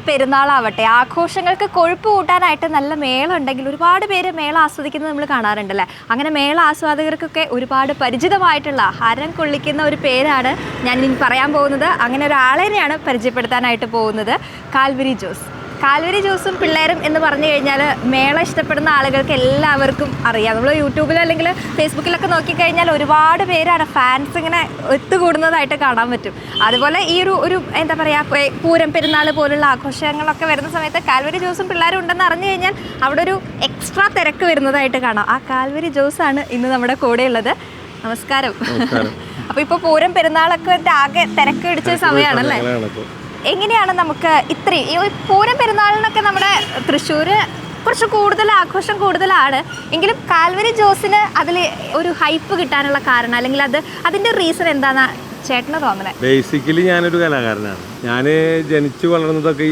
പെരുന്നാളാവട്ടെ, ആഘോഷങ്ങൾക്ക് കൊഴുപ്പ് കൂട്ടാനായിട്ട് നല്ല മേളം ഉണ്ടെങ്കിൽ ഒരുപാട് പേര് മേളം ആസ്വദിക്കുന്നത് നമ്മൾ കാണാറുണ്ടല്ലേ. അങ്ങനെ മേള ആസ്വാദകർക്കൊക്കെ ഒരുപാട് പരിചിതമായിട്ടുള്ള ഹരം കൊള്ളിക്കുന്ന ഒരു പേരാണ് ഞാൻ ഇനി പറയാൻ പോകുന്നത്. അങ്ങനെ ഒരാളെയാണ് പരിചയപ്പെടുത്താനായിട്ട് പോകുന്നത്, കാൽവരി ജോസ്. കാൽവരി ജോസും പിള്ളേരും എന്ന് പറഞ്ഞു കഴിഞ്ഞാൽ മേള ഇഷ്ടപ്പെടുന്ന ആളുകൾക്ക് എല്ലാവർക്കും അറിയാം. നമ്മൾ യൂട്യൂബിൽ അല്ലെങ്കിൽ ഫേസ്ബുക്കിലൊക്കെ നോക്കിക്കഴിഞ്ഞാൽ ഒരുപാട് പേരാണ് ഫാൻസ് ഇങ്ങനെ ഒത്തുകൂടുന്നതായിട്ട് കാണാൻ പറ്റും. അതുപോലെ ഈ ഒരു എന്താ പറയുക, പൂരം പെരുന്നാൾ പോലുള്ള ആഘോഷങ്ങളൊക്കെ വരുന്ന സമയത്ത് കാൽവരി ജോസും പിള്ളേരും ഉണ്ടെന്ന് അറിഞ്ഞു കഴിഞ്ഞാൽ അവിടെ ഒരു എക്സ്ട്രാ തിരക്ക് വരുന്നതായിട്ട് കാണാം. ആ കാൽവരി ജോസാണ് ഇന്ന് നമ്മുടെ കൂടെ ഉള്ളത്. നമസ്കാരം. അപ്പോൾ ഇപ്പോൾ പൂരം പെരുന്നാളൊക്കെ ആകെ തിരക്ക് പിടിച്ച സമയമാണല്ലേ. എങ്ങനെയാണ് നമുക്ക് ഇത്രയും ഈ പൂരം പെരുന്നാളിനൊക്കെ നമ്മുടെ തൃശ്ശൂർ കുറച്ച് കൂടുതൽ ആഘോഷം കൂടുതലാണ് എങ്കിലും കാൽവരി ജോസിന് അതിൽ ഒരു ഹൈപ്പ് കിട്ടാനുള്ള കാരണം അല്ലെങ്കിൽ അതിൻ്റെ റീസൺ എന്താണെന്നാണ് ചേട്ടന് തോന്നുന്നത്? ബേസിക്കലി ഞാനൊരു കലാകാരനാണ്. ഞാൻ ജനിച്ചു വളർന്നതൊക്കെ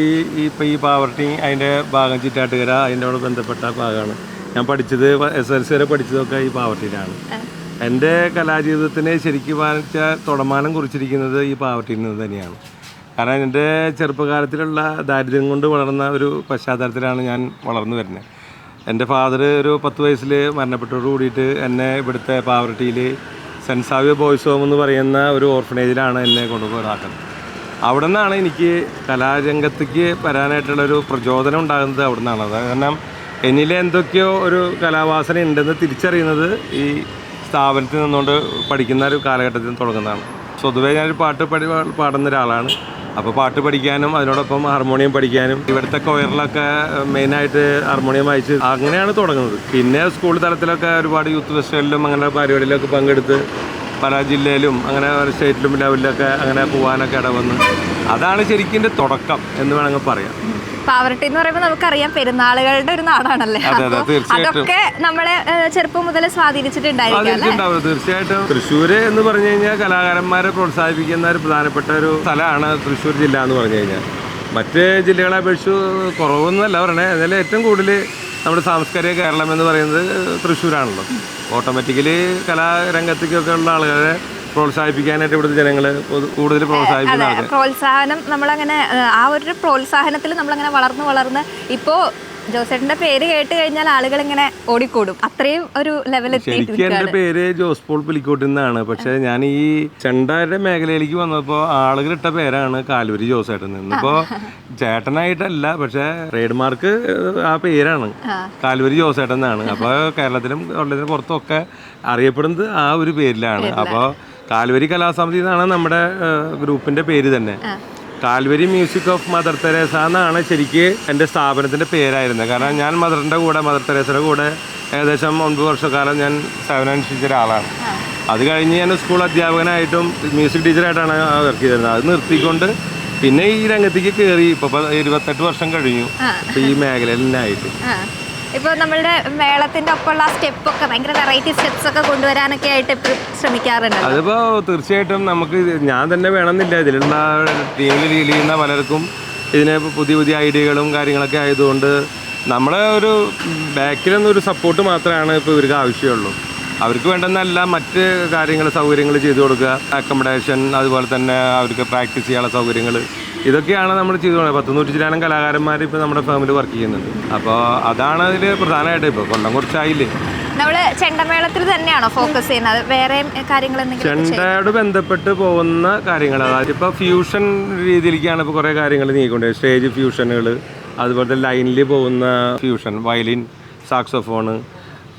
ഈ പാവർട്ടി അതിൻ്റെ ഭാഗം ചിറ്റാട്ടുകര അതിൻ്റെയോട് ബന്ധപ്പെട്ട ഭാഗമാണ്. ഞാൻ പഠിച്ചത് SLC വരെ പഠിച്ചതൊക്കെ ഈ പാവർട്ടിയിലാണ്. എൻ്റെ കലാജീവിതത്തിന് ശരിക്കും പറഞ്ഞാൽ തുടമാനം കുറിച്ചിരിക്കുന്നത് ഈ പാവർട്ടിയിൽ നിന്ന് തന്നെയാണ്. കാരണം എൻ്റെ ചെറുപ്പകാലത്തിലുള്ള ദാരിദ്ര്യം കൊണ്ട് വളർന്ന ഒരു പശ്ചാത്തലത്തിലാണ് ഞാൻ വളർന്നു വരുന്നത്. എൻ്റെ ഫാദർ ഒരു 10 വയസ്സിൽ മരണപ്പെട്ടോട് കൂടിയിട്ട് എന്നെ ഇവിടുത്തെ പാവർട്ടിയിൽ സെൻറ്റ് സാവിയർ ബോയ്സ് ഹോം എന്ന് പറയുന്ന ഒരു ഓർഫനേജിലാണ് എന്നെ കൊണ്ടുപോകാക്കുന്നത്. അവിടെ നിന്നാണ് എനിക്ക് കലാരംഗത്തേക്ക് വരാനായിട്ടുള്ളൊരു പ്രചോദനം ഉണ്ടാകുന്നത്. അവിടെ നിന്നാണ്. അത് കാരണം എന്നിലെ എന്തൊക്കെയോ ഒരു കലാവാസന ഉണ്ടെന്ന് തിരിച്ചറിയുന്നത് ഈ സ്ഥാപനത്തിൽ നിന്നുകൊണ്ട് പഠിക്കുന്ന ഒരു കാലഘട്ടത്തിൽ തുടങ്ങുന്നതാണ്. സ്വതവേ ഞാനൊരു പാടുന്ന ഒരാളാണ്. അപ്പോൾ പാട്ട് പഠിക്കാനും അതിനോടൊപ്പം ഹാർമോണിയം പഠിക്കാനും ഇവിടുത്തെ കൊയറിലൊക്കെ മെയിനായിട്ട് ഹാർമോണിയം വായിച്ച് അങ്ങനെയാണ് തുടങ്ങുന്നത്. പിന്നെ സ്കൂൾ തലത്തിലൊക്കെ ഒരുപാട് യൂത്ത് ഫെസ്റ്റിവലിലും അങ്ങനെ പരിപാടിയിലൊക്കെ പങ്കെടുത്ത് പല ജില്ലയിലും അങ്ങനെ സ്റ്റേറ്റിലും ലെവലിലൊക്കെ അങ്ങനെ പോകാനൊക്കെ ഇടവന്ന് അതാണ് ശരിക്കും എൻ്റെ തുടക്കം എന്ന് വേണമെങ്കിൽ പറയാം. പാവർട്ടി എന്ന് പറയുമ്പോൾ നമുക്കറിയാം പെരുന്നാളുകളുടെ ഒരു നാടാണല്ലേ. അതൊക്കെ നമ്മളെ ചെറുപ്പം മുതൽ സ്വാധീനിച്ചിട്ടുണ്ടായിരിക്കും. തീർച്ചയായിട്ടും തൃശ്ശൂര് എന്ന് പറഞ്ഞു കഴിഞ്ഞാൽ കലാകാരന്മാരെ പ്രോത്സാഹിപ്പിക്കുന്ന ഒരു പ്രധാനപ്പെട്ട ഒരു സ്ഥലമാണ് തൃശ്ശൂർ ജില്ല എന്ന് പറഞ്ഞു കഴിഞ്ഞാൽ. മറ്റ് ജില്ലകളെ അപേക്ഷിച്ച് കുറവൊന്നുമല്ല പറയണേ. അതിൽ ഏറ്റവും കൂടുതൽ നമ്മുടെ സാംസ്കാരിക കേരളം എന്ന് പറയുന്നത് തൃശ്ശൂരാണല്ലോ. ഓട്ടോമാറ്റിക്കലി കലാരംഗത്തേക്കൊക്കെ ഉള്ള ആളുകളെ പ്രോത്സാഹിപ്പിക്കാനായിട്ട് ഇവിടുത്തെ ജനങ്ങൾ കൂടുതൽ പ്രോത്സാഹിപ്പിക്കുന്ന പ്രോത്സാഹനം നമ്മളങ്ങനെ ആ ഒരു പ്രോത്സാഹനത്തിൽ നമ്മളങ്ങനെ വളർന്ന് ഇപ്പോൾ ജോസേട്ടൻ്റെ പേര് കേട്ട് കഴിഞ്ഞാൽ ആളുകൾ ഇങ്ങനെ ഓടിക്കൂടും. അത്രയും ഒരു ലെവലെത്തി. ശരിക്കും എൻ്റെ പേര് ജോസ് പോൾ പുലിക്കോട്ടിൽ നിന്നാണ്. പക്ഷേ ഞാൻ ഈ ചെണ്ടാരുടെ മേഖലയിലേക്ക് വന്നപ്പോൾ ആളുകൾ ഇട്ട പേരാണ് കാൽവരി ജോസേട്ടൻ. ഇന്നിപ്പോൾ ചേട്ടനായിട്ടല്ല, പക്ഷേ ട്രേഡ് മാർക്ക് ആ പേരാണ് കാൽവരി ജോസേട്ടൻ എന്നാണ്. അപ്പോൾ കേരളത്തിലും കേരളത്തിനും പുറത്തുമൊക്കെ അറിയപ്പെടുന്നത് ആ ഒരു പേരിലാണ്. അപ്പോൾ കാൽവരി കലാസമിതി എന്നാണ് നമ്മുടെ ഗ്രൂപ്പിൻ്റെ പേര് തന്നെ. Calvary music of Mother Teresa എന്നാണ് ശരിക്ക് എൻ്റെ സ്ഥാപനത്തിൻ്റെ പേരായിരുന്നത്. കാരണം ഞാൻ മദർ തെരേസയുടെ കൂടെ ഏകദേശം 9 വർഷക്കാലം ഞാൻ സേവനമനുഷ്ഠിച്ച ഒരാളാണ്. അത് കഴിഞ്ഞ് ഞാൻ സ്കൂൾ അധ്യാപകനായിട്ടും മ്യൂസിക് ടീച്ചറായിട്ടാണ് വർക്ക് ചെയ്തിരുന്നത്. അത് നിർത്തിക്കൊണ്ട് പിന്നെ ഈ രംഗത്തേക്ക് കയറി ഇപ്പോൾ 28 വർഷം കഴിഞ്ഞു ഈ മേഖലയിൽ ആയിട്ട്. ഇപ്പോൾ നമ്മളുടെ മേളത്തിൻ്റെ ഒപ്പമുള്ള സ്റ്റെപ്പൊക്കെ ഭയങ്കര വെറൈറ്റി സ്റ്റെപ്സ് ഒക്കെ കൊണ്ടുവരാനൊക്കെ ആയിട്ട് എപ്പോഴും ശ്രമിക്കാറുണ്ട്. അതിപ്പോൾ തീർച്ചയായിട്ടും നമുക്ക് ഞാൻ തന്നെ വേണമെന്നില്ല. ഇതിലുള്ള ടീമിൽ ഡീൽ ചെയ്യുന്ന പലർക്കും ഇതിന് പുതിയ ഐഡിയകളും കാര്യങ്ങളൊക്കെ ആയതുകൊണ്ട് നമ്മളെ ഒരു ബാക്കിലൊന്നൊരു സപ്പോർട്ട് മാത്രമാണ് ഇപ്പോൾ ഇവർക്ക് ആവശ്യമുള്ളൂ. അവർക്ക് വേണ്ടെന്നല്ല മറ്റ് കാര്യങ്ങൾ സൗകര്യങ്ങൾ ചെയ്തു കൊടുക്കുക, അക്കോമഡേഷൻ, അതുപോലെ തന്നെ അവർക്ക് പ്രാക്ടീസ് ചെയ്യാനുള്ള സൗകര്യങ്ങൾ, ഇതൊക്കെയാണ് നമ്മൾ ചെയ്തു കൊടുക്കുന്നത്. 100-100 ചിലാനം കലാകാരന്മാർ ഇപ്പോൾ നമ്മുടെ ഫാമിൽ വർക്ക് ചെയ്യുന്നുണ്ട്. അപ്പോൾ അതാണ് അതിൽ പ്രധാനമായിട്ട്. ഇപ്പോൾ കൊല്ലം കുറച്ചായില്ലേ. നമ്മൾ ചെണ്ടമേളത്തിൽ തന്നെയാണോ ഫോക്കസ് ചെയ്യുന്നത്? വേറെ കാര്യങ്ങൾ ചെണ്ടയോട് ബന്ധപ്പെട്ട് പോകുന്ന കാര്യങ്ങൾ, അതായത് ഇപ്പോൾ ഫ്യൂഷൻ രീതിയിലേക്കാണ് ഇപ്പോൾ കുറേ കാര്യങ്ങൾ നീങ്ങിക്കൊണ്ട്. സ്റ്റേജ് ഫ്യൂഷനുകൾ, അതുപോലെ ലൈനിൽ പോകുന്ന ഫ്യൂഷൻ, വയലിൻ, സാക്സോഫോണ്,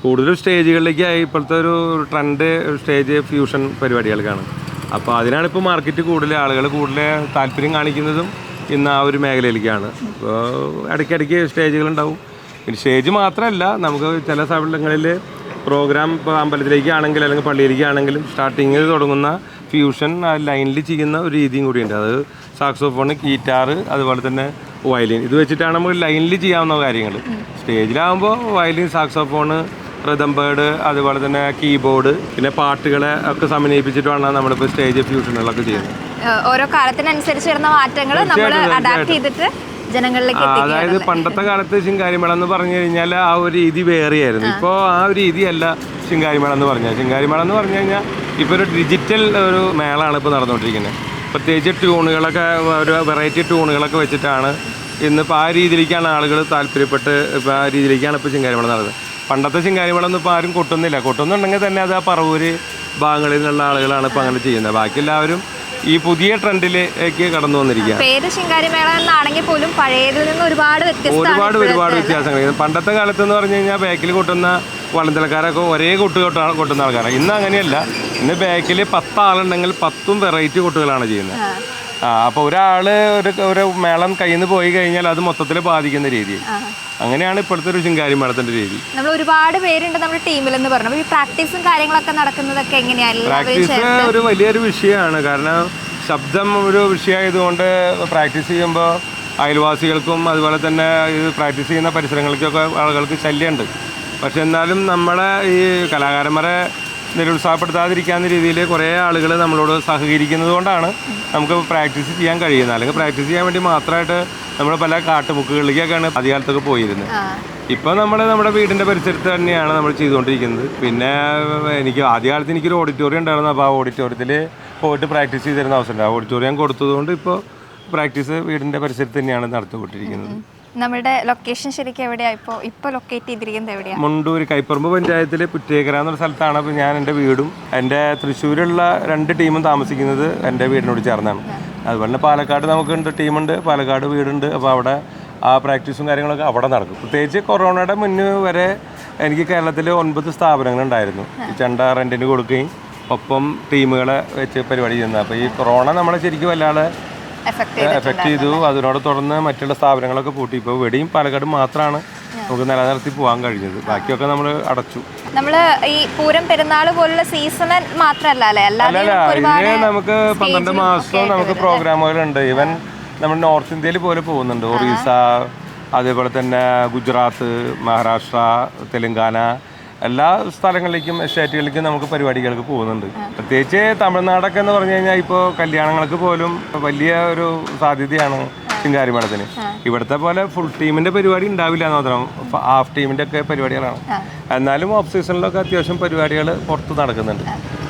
കൂടുതലും സ്റ്റേജുകളിലേക്കായി ഇപ്പോഴത്തെ ഒരു ട്രെൻഡ് സ്റ്റേജ് ഫ്യൂഷൻ പരിപാടികൾക്കാണ്. അപ്പോൾ അതിനാണ് ഇപ്പോൾ മാർക്കറ്റ് ആളുകൾ കൂടുതൽ താല്പര്യം കാണിക്കുന്നതും ഇന്ന് ആ ഒരു മേഖലയിലേക്കാണ്. ഇപ്പോൾ ഇടയ്ക്കിടയ്ക്ക് സ്റ്റേജുകളുണ്ടാവും. പിന്നെ സ്റ്റേജ് മാത്രമല്ല, നമുക്ക് ചില സ്ഥലങ്ങളിൽ പ്രോഗ്രാം ഇപ്പോൾ അമ്പലത്തിലേക്കാണെങ്കിൽ അല്ലെങ്കിൽ പള്ളിയിലേക്കാണെങ്കിലും സ്റ്റാർട്ടിങ്ങിൽ തുടങ്ങുന്ന ഫ്യൂഷൻ ആ ലൈനിൽ ചെയ്യുന്ന ഒരു രീതിയും കൂടിയുണ്ട്. അത് സാക്സോഫോൺ, ഗിറ്റാർ, അതുപോലെ തന്നെ വയലിൻ, ഇത് വെച്ചിട്ടാണ് നമുക്ക് ലൈനിൽ ചെയ്യാവുന്ന കാര്യങ്ങൾ. സ്റ്റേജിലാകുമ്പോൾ വയലിൻ, സാക്സോഫോണ്, റിതം ബേർഡ്, അതുപോലെ തന്നെ കീബോർഡ്, പിന്നെ പാട്ടുകളെ ഒക്കെ സമന്വയിപ്പിച്ചിട്ടാണ് നമ്മളിപ്പോൾ സ്റ്റേജ് ഫ്യൂഷനുകളൊക്കെ ചെയ്യുന്നത്. ഓരോ കാലത്തിനനുസരിച്ച് വരുന്ന മാറ്റങ്ങൾ നമ്മൾ അഡാപ്റ്റ് ചെയ്തിട്ട് ജനങ്ങളിലേക്ക്. അതായത് പണ്ടത്തെ കാലത്ത് ശിങ്കാരിമേള എന്ന് പറഞ്ഞു കഴിഞ്ഞാൽ ആ ഒരു രീതി വേറെയായിരുന്നു. ഇപ്പോൾ ആ ഒരു രീതിയല്ല ശിങ്കാരിമേള എന്ന് പറഞ്ഞാൽ. ശിങ്കാരിമേള എന്ന് പറഞ്ഞു കഴിഞ്ഞാൽ ഇപ്പോൾ ഒരു ഡിജിറ്റൽ ഒരു മേളാണ് ഇപ്പോൾ നടന്നുകൊണ്ടിരിക്കുന്നത്. പ്രത്യേകിച്ച് ട്യൂണുകളൊക്കെ, ഒരു വെറൈറ്റി ട്യൂണുകളൊക്കെ വെച്ചിട്ടാണ് ഇന്നിപ്പോൾ ആ രീതിയിലേക്കാണ് ആളുകൾ താല്പര്യപ്പെട്ട് ഇപ്പോൾ ആ രീതിയിലേക്കാണ് ഇപ്പോൾ ചിങ്കാരിമേളം നടന്നത്. പണ്ടത്തെ ചിങ്കാരിമേളം ഒന്നും ഇപ്പോൾ ആരും കൊട്ടുന്നില്ല. കൊട്ടുന്നുണ്ടെങ്കിൽ തന്നെ അത് ആ പറവൂര് ഭാഗങ്ങളിൽ നിന്നുള്ള ആളുകളാണ് ഇപ്പോൾ അങ്ങനെ ചെയ്യുന്നത്. ബാക്കി എല്ലാവരും ഈ പുതിയ ട്രെൻഡിലേക്ക് കടന്നു വന്നിരിക്കുക. പേര് ശിങ്കാരിമേള എന്നാണെങ്കിൽ പോലും പഴയതിൽ നിന്ന് ഒരുപാട് വ്യത്യാസങ്ങൾ. പണ്ടത്തെ കാലത്ത് എന്ന് പറഞ്ഞു കഴിഞ്ഞാൽ ബാക്കിൽ കൊട്ടുന്ന വളന്തലക്കാരൊക്കെ ഒരേ കൊട്ടുന്ന ആൾക്കാരാണ്. ഇന്ന് അങ്ങനെയല്ല. ഇന്ന് ബാക്കിൽ 10 ആളുണ്ടെങ്കിൽ 10ഉം വെറൈറ്റി കൊട്ടുകളാണ് ചെയ്യുന്നത്. അപ്പോൾ ഒരാൾ ഒരു മേളം കയ്യിൽ നിന്ന് പോയി കഴിഞ്ഞാൽ അത് മൊത്തത്തിൽ ബാധിക്കുന്ന രീതി. അങ്ങനെയാണ് ഇപ്പോഴത്തെ ഒരു ശിങ്കാരിമേളത്തിന്റെ രീതി. നമ്മൾ ഒരുപാട് പേരുണ്ട് നമ്മുടെ ടീമിൽ എന്ന് പറഞ്ഞു. ഈ പ്രാക്ടീസും കാര്യങ്ങളൊക്കെ നടക്കുന്നതൊക്കെ എങ്ങനെയാണ്? പ്രാക്ടീസ് ഒരു വലിയൊരു വിഷയമാണ്. കാരണം ശബ്ദം ഒരു വിഷയമായതുകൊണ്ട് പ്രാക്ടീസ് ചെയ്യുമ്പോൾ അയൽവാസികൾക്കും അതുപോലെ തന്നെ ഇത് പ്രാക്ടീസ് ചെയ്യുന്ന പരിസരങ്ങൾക്കൊക്കെ ആളുകൾക്ക് ശല്യമുണ്ട്. പക്ഷെ എന്നാലും നമ്മളെ ഈ കലാകാരന്മാരെ നിരുത്സാഹപ്പെടുത്താതിരിക്കാവുന്ന രീതിയിൽ കുറേ ആളുകൾ നമ്മളോട് സഹകരിക്കുന്നത് കൊണ്ടാണ് നമുക്ക് പ്രാക്ടീസ് ചെയ്യാൻ കഴിയുന്നത്. അല്ലെങ്കിൽ പ്രാക്ടീസ് ചെയ്യാൻ വേണ്ടി മാത്രമായിട്ട് നമ്മൾ പല കാട്ടുമുക്കുകളിലേക്കൊക്കെയാണ് ആദ്യകാലത്തൊക്കെ പോയിരുന്നത്. ഇപ്പോൾ നമ്മൾ നമ്മുടെ വീടിൻ്റെ പരിസരത്ത് തന്നെയാണ് നമ്മൾ ചെയ്തുകൊണ്ടിരിക്കുന്നത്. പിന്നെ ആദ്യകാലത്ത് എനിക്കൊരു ഓഡിറ്റോറിയം ഉണ്ടായിരുന്നു. അപ്പോൾ ആ ഓഡിറ്റോറിയത്തിൽ പോയിട്ട് പ്രാക്ടീസ് ചെയ്തിരുന്ന അവസരം. ഓഡിറ്റോറിയം കൊടുത്തതുകൊണ്ട് ഇപ്പോൾ പ്രാക്ടീസ് വീടിൻ്റെ പരിസരത്ത് തന്നെയാണ് നടത്തിക്കൊണ്ടിരിക്കുന്നത്. നമ്മുടെ ലൊക്കേഷൻ ശരിക്കും എവിടെയാണ്? ഇപ്പോൾ ലൊക്കേറ്റ് ചെയ്തിരിക്കുന്നത് എവിടെയാണ്? മുണ്ടൂർ കൈപ്പറമ്പ് പഞ്ചായത്തിൽ പുറ്റേക്കര എന്നൊരു സ്ഥലത്താണ്. അപ്പോൾ ഞാൻ എൻ്റെ വീടും എൻ്റെ തൃശ്ശൂരുള്ള 2 ടീമും താമസിക്കുന്നത് എൻ്റെ വീടിനോട് ചേർന്നാണ്. അതുപോലെ തന്നെ പാലക്കാട് നമുക്കുണ്ട്, ടീമുണ്ട്, പാലക്കാട് വീടുണ്ട്. അപ്പോൾ അവിടെ ആ പ്രാക്ടീസും കാര്യങ്ങളൊക്കെ അവിടെ നടക്കും. പ്രത്യേകിച്ച് കൊറോണയുടെ മുന്നേ വരെ എനിക്ക് കേരളത്തിൽ 9 സ്ഥാപനങ്ങളുണ്ടായിരുന്നു. ഈ ചെണ്ട റെൻറ്റിന് കൊടുക്കുകയും ഒപ്പം ടീമുകളെ വെച്ച് പരിപാടി ചെയ്യുന്നത്. അപ്പോൾ ഈ കൊറോണ നമ്മളെ ശരിക്കും വല്ലാതെ എഫക്ട് ചെയ്തു. അതിനോട് തുടർന്ന് മറ്റുള്ള സ്ഥാപനങ്ങളൊക്കെ പൂട്ടി. ഇപ്പോൾ ഇവിടെയും പാലക്കാട് മാത്രമാണ് നമുക്ക് നിലനിർത്തി പോകാൻ കഴിഞ്ഞത്. ബാക്കിയൊക്കെ നമ്മൾ അടച്ചു. നമ്മള് ഈ പൂരം പെരുന്നാൾ പോലുള്ള സീസണൽ മാത്രമല്ല, ഇതിന് നമുക്ക് 12 മാസവും നമുക്ക് പ്രോഗ്രാമുകളുണ്ട്. ഈവൻ നമ്മൾ നോർത്ത് ഇന്ത്യയിൽ പോലെ പോകുന്നുണ്ട്. ഒറീസ, അതേപോലെ തന്നെ ഗുജറാത്ത്, മഹാരാഷ്ട്ര, തെലങ്കാന, എല്ലാ സ്ഥലങ്ങളിലേക്കും സ്റ്റേറ്റുകളിലേക്കും നമുക്ക് പരിപാടികൾക്ക് പോകുന്നുണ്ട്. പ്രത്യേകിച്ച് തമിഴ്നാടൊക്കെ എന്ന് പറഞ്ഞു കഴിഞ്ഞാൽ ഇപ്പോൾ കല്യാണങ്ങൾക്ക് പോലും വലിയ ഒരു സാധ്യതയാണ് ശിങ്കാരിമേളത്തിന്. ഇവിടുത്തെ പോലെ ഫുൾ ടീമിന്റെ പരിപാടി ഉണ്ടാവില്ല എന്ന് മാത്രം, ഹാഫ് ടീമിന്റെ ഒക്കെ പരിപാടികളാണ്. എന്നാലും ഓഫ് സീസണിലൊക്കെ അത്യാവശ്യം പരിപാടികൾ പുറത്ത് നടക്കുന്നുണ്ട്.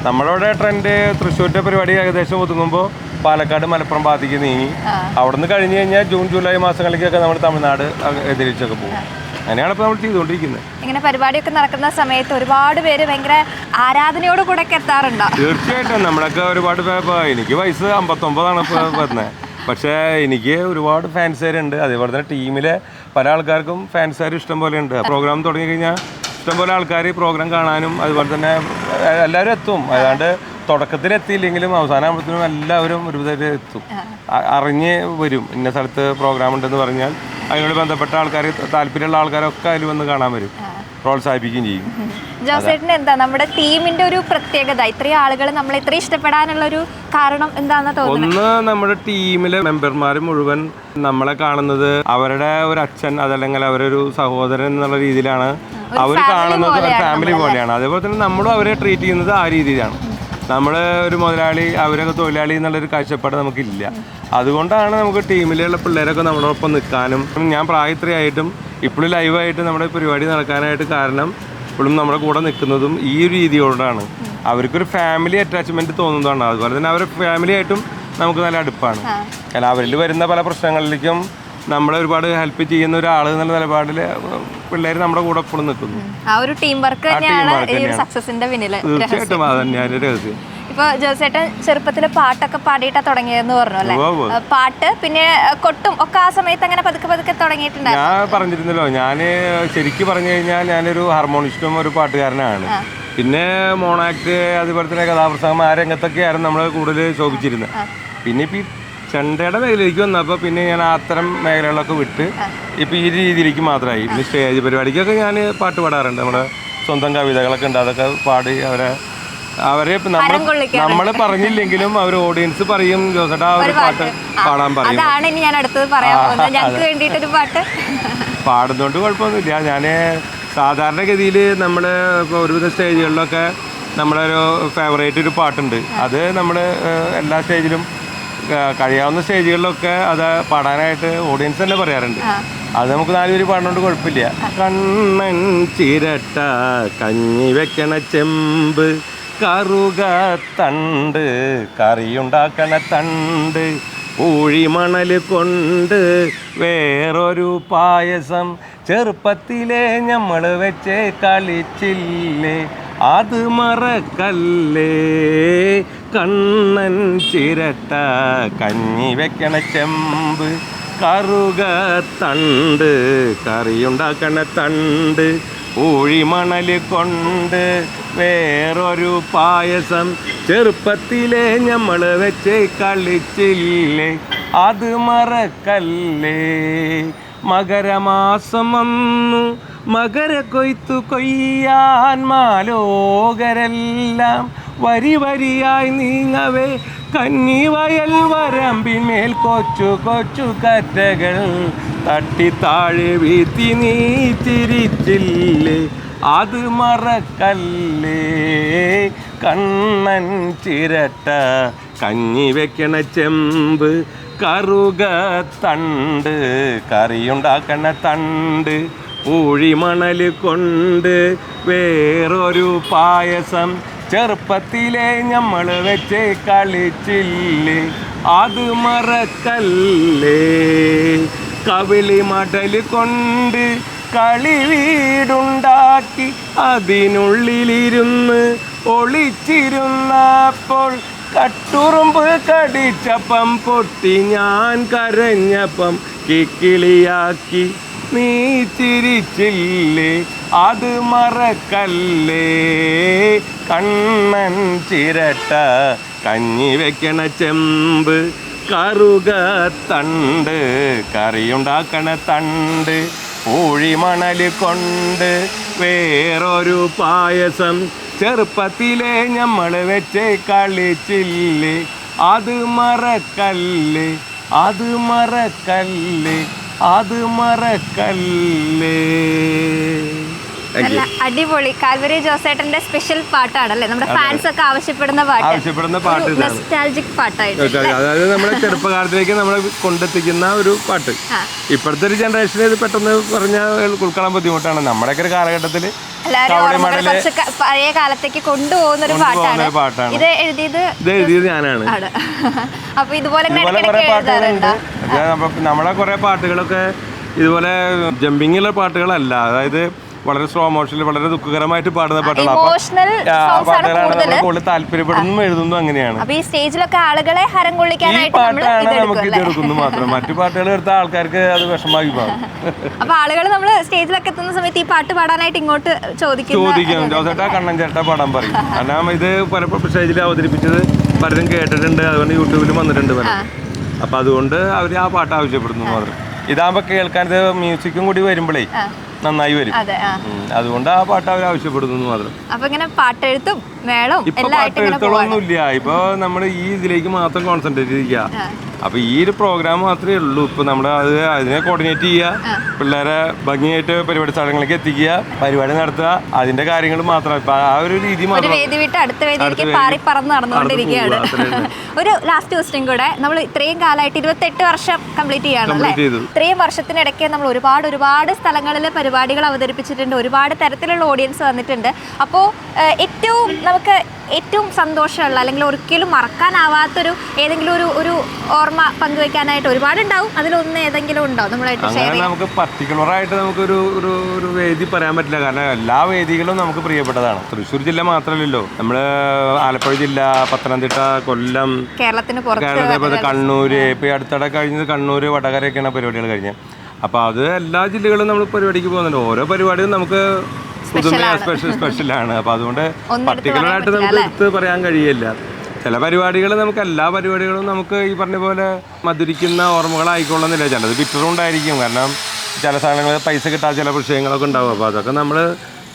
നമ്മളവിടെ ട്രെൻഡ് തൃശ്ശൂരിന്റെ പരിപാടി ഏകദേശം ഒതുങ്ങുമ്പോൾ പാലക്കാട്, മലപ്പുറം ഭാഗത്തേക്ക് നീങ്ങി അവിടെ നിന്ന് കഴിഞ്ഞ് കഴിഞ്ഞാൽ ജൂൺ ജൂലൈ മാസങ്ങളിലേക്കൊക്കെ നമ്മൾ തമിഴ്നാട് എതിരിച്ചൊക്കെ പോകും. അങ്ങനെയാണ് ഇപ്പോൾ നമ്മൾ ചെയ്തുകൊണ്ടിരിക്കുന്നത്. ഇങ്ങനെ പരിപാടിയൊക്കെ നടക്കുന്ന സമയത്ത് ഒരുപാട് പേര് ഭയങ്കര ആരാധനയോട് കൂടെ എത്താറുണ്ടോ? തീർച്ചയായിട്ടും. നമ്മളൊക്കെ ഒരുപാട് എനിക്ക് വയസ്സ് 59 ഇപ്പോൾ വരുന്നത്. പക്ഷേ എനിക്ക് ഒരുപാട് ഫാൻസുകാരുണ്ട്. അതേപോലെ തന്നെ ടീമിലെ പല ആൾക്കാർക്കും ഫാൻസുകാർ ഇഷ്ടം പോലെ ഉണ്ട്. പ്രോഗ്രാം തുടങ്ങി കഴിഞ്ഞാൽ ഇഷ്ടംപോലെ ആൾക്കാർ പ്രോഗ്രാം കാണാനും അതുപോലെ തന്നെ എല്ലാവരും എത്തും. അതാണ്ട് തുടക്കത്തിൽ എത്തിയില്ലെങ്കിലും അവസാനമാകുമ്പോഴത്തേനും എല്ലാവരും ഒരുവിധം എത്തും, അറിഞ്ഞ് വരും. ഇന്ന സ്ഥലത്ത് പ്രോഗ്രാം ഉണ്ടെന്ന് പറഞ്ഞാൽ അതിനോട് ബന്ധപ്പെട്ട ആൾക്കാർ, താല്പര്യമുള്ള ആൾക്കാരൊക്കെ അതിൽ വന്ന് കാണാൻ വരും, പ്രോത്സാഹിപ്പിക്കുകയും ചെയ്യും. ജോസേട്ടന് എന്താ നമ്മുടെ ടീമിന്റെ ഒരു പ്രത്യേകത? ഇത്രയും ആളുകൾ നമ്മളെ ഇത്രയും ഇഷ്ടപ്പെടാനുള്ള ഒരു കാരണം എന്താണെന്ന് തോന്നുന്നു? ഒന്ന്, നമ്മുടെ ടീമിലെ മെമ്പർമാർ മുഴുവൻ നമ്മളെ കാണുന്നത് അവരുടെ ഒരു അച്ഛൻ അതല്ലെങ്കിൽ അവരൊരു സഹോദരൻ എന്നുള്ള രീതിയിലാണ് അവർ കാണുന്നത്. ഫാമിലി പോലെയാണ്. അതേപോലെ തന്നെ നമ്മളും അവരെ ട്രീറ്റ് ചെയ്യുന്നത് ആ രീതിയിലാണ്. നമ്മൾ ഒരു മുതലാളി, അവരൊക്കെ തൊഴിലാളി എന്നുള്ളൊരു കാഴ്ചപ്പാട് നമുക്കില്ല. അതുകൊണ്ടാണ് നമുക്ക് ടീമിലുള്ള പിള്ളേരൊക്കെ നമ്മളോടൊപ്പം നിൽക്കാനും, ഞാൻ പ്രായത്തിലായിട്ടും ഇപ്പോഴും ലൈവായിട്ട് നമ്മുടെ പരിപാടി നടക്കാനായിട്ട് കാരണം ഇപ്പോഴും നമ്മുടെ കൂടെ നിൽക്കുന്നതും ഈ ഒരു രീതിയോടാണ്. അവർക്കൊരു ഫാമിലി അറ്റാച്ച്മെൻറ്റ് തോന്നുന്നതാണ്. അതുപോലെ തന്നെ അവരുടെ ഫാമിലിയായിട്ടും നമുക്ക് നല്ല അടുപ്പാണ്. കാരണം അവരിൽ വരുന്ന പല പ്രശ്നങ്ങളിലേക്കും നമ്മളെ ഒരുപാട് ഹെൽപ്പ് ചെയ്യുന്ന ഒരാൾ എന്നുള്ള നിലപാടിൽ പിള്ളേർ നമ്മുടെ കൂടെ എപ്പോഴും നിൽക്കുന്നു. ആ ഒരു ടീം വർക്ക് തന്നെയാണ് ഈ സക്സസിന്റെ പിന്നിൽ. തീർച്ചയായിട്ടും അത് തന്നെയാണ് രഹസ്യം. ഇപ്പൊ ജോസേട്ടൻ ചെറുപ്പത്തിൽ പാട്ടൊക്കെ പാടിയിട്ടാ തുടങ്ങിയെന്ന് പറഞ്ഞു അല്ലേ? പാട്ട് പിന്നെ കൊട്ടും ഒക്കെ ആ സമയത്ത് അങ്ങനെ പതുക്കെ പതുക്കെ തുടങ്ങിയിട്ടുണ്ടായിരുന്നു. ഞാൻ പറഞ്ഞിരുന്നല്ലോ, ഞാൻ ശരിക്കും പറഞ്ഞു കഴിഞ്ഞാൽ ഞാനൊരു ഹാർമോണിസ്റ്റും ഒരു പാട്ടുകാരനാണ്. പിന്നെ മോണാക്ട് അതുപോലെ തന്നെ കഥാപ്രസംഗം ആ രംഗത്തൊക്കെയായിരുന്നു നമ്മൾ കൂടുതൽ ശോഭിച്ചിരുന്നത്. പിന്നെ ഇപ്പം ഈ ചെണ്ടയുടെ മേഖലയിലേക്ക് വന്നപ്പോൾ പിന്നെ ഞാൻ അത്തരം മേഖലകളൊക്കെ വിട്ട് ഇപ്പം ഈ രീതിയിലേക്ക് മാത്രമായി. പിന്നെ സ്റ്റേജ് പരിപാടിക്കൊക്കെ ഞാൻ പാട്ട് പാടാറുണ്ട്. നമ്മുടെ സ്വന്തം കവിതകളൊക്കെ ഉണ്ട്, അതൊക്കെ പാടി അവരെ നമ്മൾ പറഞ്ഞില്ലെങ്കിലും അവർ ഓഡിയൻസ് പറയും, ജോസേട്ടാ ഒരു പാട്ട് പാടാൻ പറയും. പാടുന്നതുകൊണ്ട് കുഴപ്പമൊന്നുമില്ല. ഞാൻ സാധാരണഗതിയിൽ നമ്മൾ ഇപ്പോൾ ഒരുവിധ സ്റ്റേജുകളിലൊക്കെ നമ്മളൊരു ഫേവറേറ്റ് ഒരു പാട്ടുണ്ട്. അത് നമ്മൾ എല്ലാ സ്റ്റേജിലും കഴിയാവുന്ന സ്റ്റേജുകളിലൊക്കെ അത് പാടാനായിട്ട് ഓഡിയൻസ് തന്നെ പറയാറുണ്ട്. അത് നമുക്ക് 4 പേര് പാടുന്നതുകൊണ്ട് കുഴപ്പമില്ല. കണ്ണൻ ചിരട്ട കഞ്ഞി വെക്കണ ചെമ്പ് കറുക തണ്ട് കറിയുണ്ടാക്കണ തണ്ട് പൂഴിമണൽ കൊണ്ട് വേറൊരു പായസം ചെറുപ്പത്തിലെ നമ്മൾ വെച്ച് കളിച്ചില്ലേ അത് മറക്കല്ലേ കണ്ണൻ ചിരട്ട കഞ്ഞി വെക്കണ ചെമ്പ് കറുക തണ്ട് കറിയുണ്ടാക്കണ തണ്ട് പൂഴിമണൽ കൊണ്ട് വേറൊരു പായസം ചെറുപ്പത്തിലെ നമ്മൾ വെച്ച് കളിച്ചില്ലേ അത് മറക്കല്ലേ മകരമാസം വന്നു മകര കൊയ്ത്തു കൊയ്യാൻ മാലോകരെല്ലാം വരി വരിയായി നീങ്ങവേ കന്നിവയൽ വരമ്പിന്മേൽ കൊച്ചു കൊച്ചു കറ്റകൾ തട്ടിത്താഴെ വീത്തി നീ തിരിച്ചില്ലേ അത് മറക്കല്ലേ കണ്ണൻ ചിരട്ട കഞ്ഞി വെക്കണ ചെമ്പ് കറുക തണ്ട് കറിയുണ്ടാക്കണ തണ്ട് പൂഴിമണൽ കൊണ്ട് വേറൊരു പായസം ചെറുപ്പത്തിലെ നമ്മൾ വെച്ച് കളിച്ചില്ലേ അത് മറക്കല്ലേ കവിളി മടൽ കൊണ്ട് കളി വീടുണ്ടാക്കി അതിനുള്ളിലിരുന്ന് ഒളിച്ചിരുന്നപ്പോൾ കട്ടുറുമ്പ് കടിച്ചപ്പം പൊട്ടി ഞാൻ കരഞ്ഞപ്പം കിക്കിളിയാക്കി നീ ചിരിച്ചില്ലേ അത് മറക്കല്ലേ കണ്ണൻ ചിരട്ട കഞ്ഞി വെക്കണ ചെമ്പ് കറുക തണ്ട് കറിയുണ്ടാക്കണ തണ്ട് പൂഴിമണൽ കൊണ്ട് വേറൊരു പായസം ചെറുപ്പത്തിലെ നമ്മൾ വെച്ച് കളിച്ചില്ലേ അത് മറക്കല്ലേ അത് മറക്കല്ലേ അത് മറക്കല്ലേ. നല്ല അടിപൊളി കാൽവരി ജോസേട്ടന്റെ സ്പെഷ്യൽ പാട്ടാണല്ലേ, നമ്മുടെ ഫാൻസ് ഒക്കെ ആവശ്യപ്പെടുന്ന പാട്ട്, നൊസ്റ്റാൾജിക് പാട്ടായിട്ട്, അതായത് നമ്മുടെ ചെറുപ്പകാലത്തിലേക്ക് നമ്മളെ കൊണ്ടെത്തിക്കുന്ന ഒരു പാട്ട്. ഇപ്പോഴത്തെ ഒരു ജനറേഷന് ഇത് പെട്ടെന്ന് പറഞ്ഞാൽ ഉൾക്കൊള്ളാൻ ബുദ്ധിമുട്ടാണ്. നമ്മുടെയൊക്കെ ഒരു കാലഘട്ടത്തിൽ പഴയ കാലത്തേക്ക് കൊണ്ടുപോകുന്ന ഒരു പാട്ടാണ്. ഇത് എഴുതിയത് ഞാനാണ്. അപ്പൊ ഇതുപോലെ നമ്മളെ കുറെ പാട്ടുകളൊക്കെ ഇതുപോലെ ജമ്പിങ്ങുള്ള പാട്ടുകളല്ല, അതായത് വളരെ സ്ലോ മോഷനിൽ വളരെ ദുഃഖകരമായിട്ട് പാടുന്ന പാട്ടുകളാണ്. കൂടുതൽ താല്പര്യപ്പെടുന്നു എഴുതുന്നു അങ്ങനെയാണ്. ഈ സ്റ്റേജിലൊക്കെ ആളുകളെ ഹരം കൊള്ളിക്കാനായിട്ട് നമുക്ക് ഇത് എടുക്കുന്നു മാത്രം. മറ്റു പാട്ടുകൾ എടുത്ത ആൾക്കാർക്ക് അത് വിഷമമായി പോകും. അപ്പൊ ആളുകൾ നമ്മൾ സ്റ്റേജിലൊക്കെ എത്തുന്ന സമയത്ത് ഈ പാട്ട് പാടാനായിട്ട് ഇങ്ങോട്ട് ചോദിക്കും, ജോസേട്ടാ കണ്ണൻ ചേട്ടാ പാടാൻ പറയും. കാരണം ഇത് പലപ്പോഴും സ്റ്റേജിൽ അവതരിപ്പിച്ചത് പലരും കേട്ടിട്ടുണ്ട്, അതുകൊണ്ട് യൂട്യൂബിലും വന്നിട്ടുണ്ട് പലരും. അപ്പൊ അതുകൊണ്ട് അവര് ആ പാട്ട് ആവശ്യപ്പെടുന്നു മാത്രം. ഇതാകുമ്പോ കേൾക്കാൻ മ്യൂസിക്കും കൂടി വരുമ്പോഴേ നന്നായി വരും. അതുകൊണ്ട് ആ പാട്ട് അവർ ആവശ്യപ്പെടുന്നു മാത്രം. അപ്പൊ ഇങ്ങനെ പാട്ടെഴുത്തും മേളവും ഇപ്പൊ പാട്ടെഴുത്തുകളൊന്നുമില്ല. ഇപ്പൊ നമ്മൾ ഈ ഇതിലേക്ക് മാത്രം കോൺസെൻട്രേറ്റ് ചെയ്യുക. അപ്പൊ ഈ ഒരു പ്രോഗ്രാം മാത്രമേ ഉള്ളൂ. ഇപ്പൊ നമ്മുടെ അതിനെ കോർഡിനേറ്റ് ചെയ്യുക, പിള്ളേരെ ഭംഗിയായിട്ട് പരിപാടി സ്ഥലങ്ങളിലേക്ക് എത്തിക്കുക, പരിപാടി നടത്തുക, അതിന്റെ കാര്യങ്ങൾ മാത്രം. ഇപ്പൊ ആ ഒരു രീതി മാത്രം. നടന്നുകൊണ്ടിരിക്കുകയാണ്. ഒരു ലാസ്റ്റ് ക്വസ്റ്റ്യൻ കൂടെ, നമ്മൾ ഇത്രയും കാലമായിട്ട് 28 വർഷം കംപ്ലീറ്റ് ചെയ്യാണല്ലേ. ഇത്രയും വർഷത്തിനിടയ്ക്ക് നമ്മൾ ഒരുപാട് സ്ഥലങ്ങളിൽ പരിപാടികൾ അവതരിപ്പിച്ചിട്ടുണ്ട്, ഒരുപാട് തരത്തിലുള്ള ഓഡിയൻസ് വന്നിട്ടുണ്ട്. അപ്പോൾ ഏറ്റവും സന്തോഷമുള്ള അല്ലെങ്കിൽ ഒരിക്കലും മറക്കാനാവാത്തൊരു ഏതെങ്കിലും ഒരു ഓർമ്മ പങ്കുവെക്കാനായിട്ട് ഒരുപാടുണ്ടാവും, അതിലൊന്ന് ഏതെങ്കിലും ഉണ്ടോ നമ്മളായിട്ട് ഷെയർ ചെയ്യാൻ? നമുക്ക് പർട്ടിക്കുലറായിട്ട് നമുക്കൊരു ഒരു വേദി പറയാൻ പറ്റില്ല, കാരണം എല്ലാ വേദികളും നമുക്ക് പ്രിയപ്പെട്ടതാണ്. തൃശ്ശൂർ ജില്ല മാത്രമല്ലല്ലോ, നമ്മള് ആലപ്പുഴ ജില്ല, പത്തനംതിട്ട, കൊല്ലം, കേരളത്തിന് കണ്ണൂര്, ഇപ്പൊ അടുത്തിടെ കഴിഞ്ഞത് കണ്ണൂര്, വടകരയൊക്കെയാണ് പരിപാടികൾ കഴിഞ്ഞത്. അപ്പൊ അത് എല്ലാ ജില്ലകളും നമ്മൾ പരിപാടിക്ക് പോകുന്നുണ്ട്. ഓരോ പരിപാടിയും നമുക്ക് സ്പെഷ്യലാണ്. അപ്പൊ അതുകൊണ്ട് പർട്ടിക്കുലറായിട്ട് നമുക്ക് എടുത്ത് പറയാൻ കഴിയില്ല. ചില പരിപാടികൾ നമുക്ക് എല്ലാ പരിപാടികളും നമുക്ക് ഈ പറഞ്ഞ പോലെ മധുരിക്കുന്ന ഓർമ്മകളായിക്കൊള്ളുന്നില്ല. ചിലത് ബിറ്ററും ഉണ്ടായിരിക്കും, കാരണം ചില സാധനങ്ങൾ പൈസ കിട്ടാത്ത ചില വിഷയങ്ങളൊക്കെ ഉണ്ടാവും. അപ്പോൾ അതൊക്കെ നമ്മൾ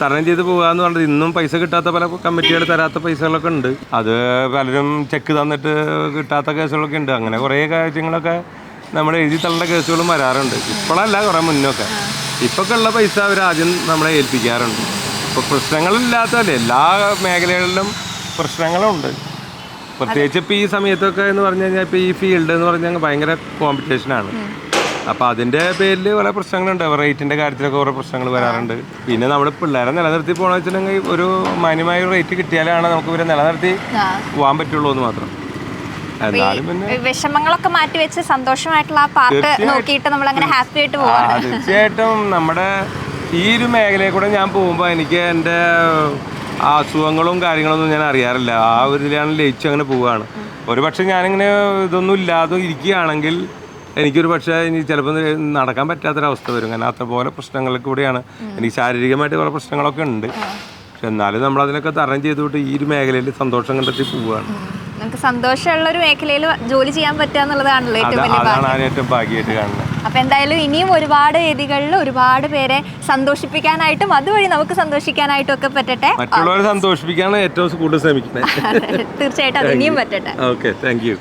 തരണം ചെയ്ത് പോകാന്ന് പറഞ്ഞത്. ഇന്നും പൈസ കിട്ടാത്ത പല കമ്മിറ്റികൾ തരാത്ത പൈസകളൊക്കെ ഉണ്ട്. അത് പലരും ചെക്ക് തന്നിട്ട് കിട്ടാത്ത കേസുകളൊക്കെ ഉണ്ട്. അങ്ങനെ കുറേ കാര്യങ്ങളൊക്കെ നമ്മൾ എഴുതി തള്ളേണ്ട കേസുകളും വരാറുണ്ട്. ഇപ്പോഴല്ല, കുറേ മുന്നൊക്കെ. ഇപ്പൊക്കെ ഉള്ള പൈസ അവർ ആദ്യം നമ്മളെ ഏൽപ്പിക്കാറുണ്ട്. ഇപ്പോൾ പ്രശ്നങ്ങളില്ലാത്തല്ലേ, എല്ലാ മേഖലകളിലും പ്രശ്നങ്ങളുണ്ട്. പ്രത്യേകിച്ച് ഇപ്പോൾ ഈ സമയത്തൊക്കെ എന്ന് പറഞ്ഞു കഴിഞ്ഞാൽ ഇപ്പോൾ ഈ ഫീൽഡ് എന്ന് പറഞ്ഞാൽ ഭയങ്കര കോമ്പറ്റീഷനാണ്. അപ്പോൾ അതിൻ്റെ പേരിൽ കുറേ പ്രശ്നങ്ങളുണ്ട്. റേറ്റിൻ്റെ കാര്യത്തിലൊക്കെ കുറേ പ്രശ്നങ്ങൾ വരാറുണ്ട്. പിന്നെ നമ്മുടെ പിള്ളേരെ നിലനിർത്തി പോകണമെന്ന് വെച്ചിട്ടുണ്ടെങ്കിൽ ഒരു മാന്യമായ റേറ്റ് കിട്ടിയാലാണ് നമുക്ക് ഇവരെ നിലനിർത്തി പോകാൻ പറ്റുള്ളൂ എന്ന് മാത്രം. എന്നാലും പിന്നെ വിഷമങ്ങളൊക്കെ മാറ്റി വെച്ച് സന്തോഷമായിട്ടുള്ള ആ പാർട്ട് നോക്കിയിട്ട് നമ്മൾ അങ്ങനെ ഹാപ്പി ആയിട്ട് പോവാം. തീർച്ചയായിട്ടും നമ്മുടെ ഈ ഒരു മേഖലയിൽ കൂടെ ഞാൻ പോകുമ്പോൾ എനിക്ക് എൻ്റെ അസുഖങ്ങളും കാര്യങ്ങളൊന്നും ഞാൻ അറിയാറില്ല. ആ ഒരു ഇതിലാണ് ലയിച്ച് അങ്ങനെ പോവുകയാണ്. ഒരു പക്ഷെ ഞാനിങ്ങനെ ഇതൊന്നും ഇല്ലാതെ ഇരിക്കുകയാണെങ്കിൽ എനിക്കൊരു പക്ഷേ ഇനി ചിലപ്പോൾ നടക്കാൻ പറ്റാത്തൊരവസ്ഥ വരും. കാരണം അത്രപോലെ പ്രശ്നങ്ങളിൽ കൂടെയാണ്. എനിക്ക് ശാരീരികമായിട്ട് കുറേ പ്രശ്നങ്ങളൊക്കെ ഉണ്ട്. പക്ഷെ എന്നാലും നമ്മളതിനൊക്കെ തരണം ചെയ്തുകൊണ്ട് ഈ ഒരു മേഖലയിൽ സന്തോഷം കണ്ടെത്തി പോവുകയാണ്. നമുക്ക് സന്തോഷമുള്ള ഒരു മേഖലയിൽ ജോലി ചെയ്യാൻ പറ്റുക എന്നുള്ളതാണല്ലോ ഏറ്റവും വലിയ ഭാഗ്യം. അതാണ് ഏറ്റവും ഭാഗ്യമായിട്ട് കാണുന്നത്. അപ്പൊ എന്തായാലും ഇനിയും ഒരുപാട് വേദികളിൽ ഒരുപാട് പേരെ സന്തോഷിപ്പിക്കാനായിട്ടും അതുവഴി നമുക്ക് സന്തോഷിക്കാനായിട്ടും ഒക്കെ പറ്റട്ടെ. മറ്റുള്ളവരെ സന്തോഷിപ്പിക്കാനാണ് ഏറ്റവും കൂടുതൽ ശ്രമിക്കുന്നത്. തീർച്ചയായിട്ടും അത് ഇനിയും പറ്റട്ടെ. Okay, thank U.